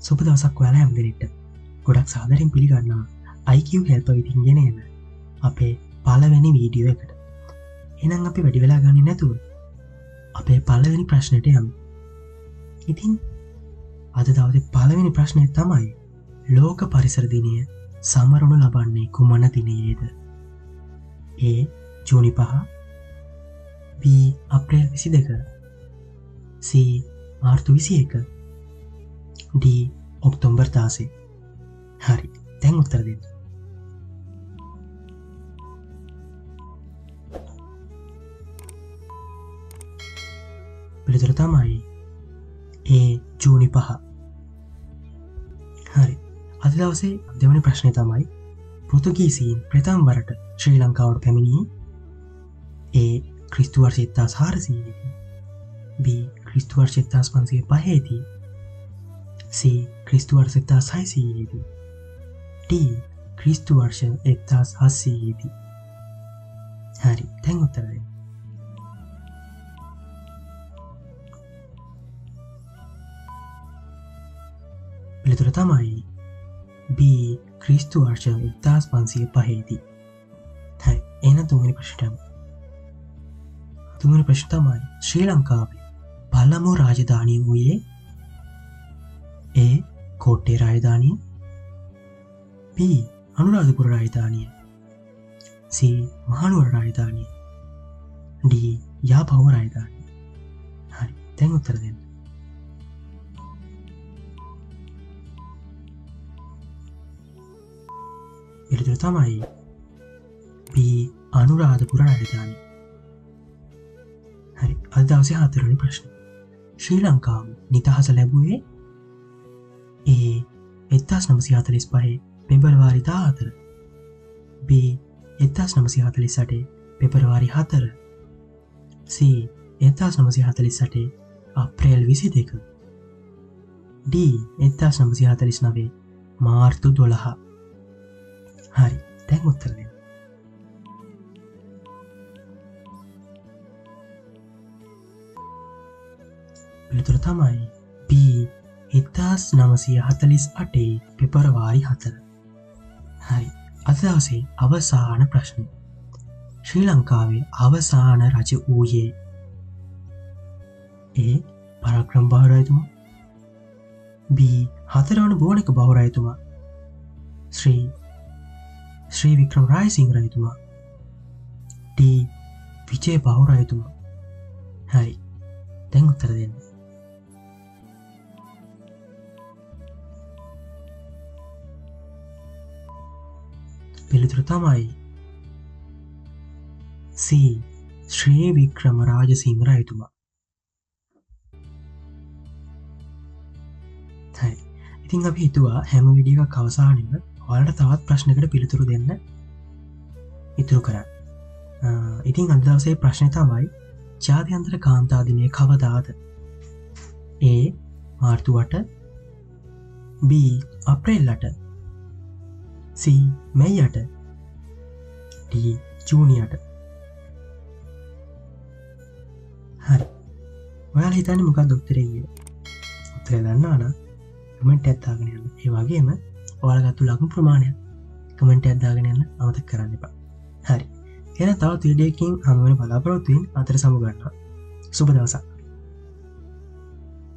සුබ දවසක් ඔයාලා හැමදෙනෙක්ට. ගොඩක් සාදරයෙන් පිළිගන්නවා IQ helper ඉතින් ගෙන එන අපේ පළවෙනි වීඩියෝ එකට. එහෙනම් අපි වැඩි වෙලා ගන්නේ නැතුව අපේ පළවෙනි ප්‍රශ්නෙට යමු. ඉතින් අද දවසේ පළවෙනි ප්‍රශ්නය තමයි ලෝක පරිසර දිනය සමරනු ලබන්නේ කුමන දිනයේද? A June 5, B April 22, C මාර්තු 21, D ඔක්තෝබර් 16. හරි, දැන් උත්තර දෙන්න. පිළිතුර තමයි A ජූනි 5. හරි, අද දවසේ දෙවැනි ප්‍රශ්නය තමයි පෘතුගීසීන් ප්‍රථම වරට ශ්‍රී ලංකාවට පැමිණියේ A ක්‍රිස්තු වර්ෂ 1400 දී, B ක්‍රිස්තු වර්ෂ 1505 දී, C ක්‍රිස්තු වර්ෂ 1600 දී, D ක්‍රිස්තු වර්ෂ 1700 දී. හරි, දැන් උත්තර දෙන්න. පිළිතුර තමයි B ක්‍රිස්තු වර්ෂ 1505 දී. හරි, එහෙනම් තුන්වෙනි ප්‍රශ්නට යමු. තුන්වෙනි ප්‍රශ්න තමයි ශ්‍රී ලංකාවේ පළමු රාජධානිය වූයේ A කෝට්ටේ රාජධානිය, B අනුරාධපුර රාජධානිය, C මහනුවර රාජධානිය, D යාපහුව රාජධානිය. හරි, දැන් උත්තර දෙන්න. පිළිතුර තමයි B අනුරාධපුර රාජධානිය. හරි, අද දවසේ හතරවෙනි ප්‍රශ්න. ශ්‍රී ලංකාව නිදහස ලැබුවේ A 1945 පෙබරවාරි 14, B 1948 පෙබරවාරි 4, C 1948 අප්‍රේල් 22, D 1949 මාර්තු 12. හරි, දැන් උත්තර දෙන්න. පිළිතුර තමයි B 1948 පෙබරවාරි 4. හරි, අද දවසේ අවසාන ප්‍රශ්නය. ශ්‍රී ලංකාවේ අවසාන රජ වූයේ A පරාක්‍රම බහු රජතුමා, B හතරවන බෝනික බහු රජතුමා, ශ්‍රී වික්‍රම රායසිංහ රජතුමා, D විජය බහු රජතුමා. හරි, දැන් උත්තර දෙන්න. පිළිතුර තමයි C ශ්‍රී වික්‍රම රාජසිංහ රජතුමා. හරි, ඉතින් අපි හිතුවා හැම වීඩියෝ එකක් අවසානෙම ඔයාලට තවත් ප්‍රශ්නකට පිළිතුරු දෙන්න ඉතුරු කරන්න. ඉතින් අද දවසේ ප්‍රශ්නය තමයි ජාත්‍යන්තර කාන්තා දිනය කවදාද? A මාර්තු 8, B අප්‍රේල් 8, C මැයි 8, D ජූනි 8. හරි, ඔයාලා හිතන්නේ මොකක්ද උත්තරේ කියලා? උත්තරය දන්නා නම් කමෙන්ට් එකක් දාගෙන යන්න. ඒ වගේම ඔයාලා ගත්ත ලකුණු ප්‍රමාණය කමෙන්ට් එකක් දාගෙන යන්න අමතක කරන්න එපා. හරි, එහෙනම් තවත් වීඩියෝ එකකින් හමු වෙන බලාපොරොත්තු වෙමින් අතර සමු ගන්නවා. සුබ දවසක්.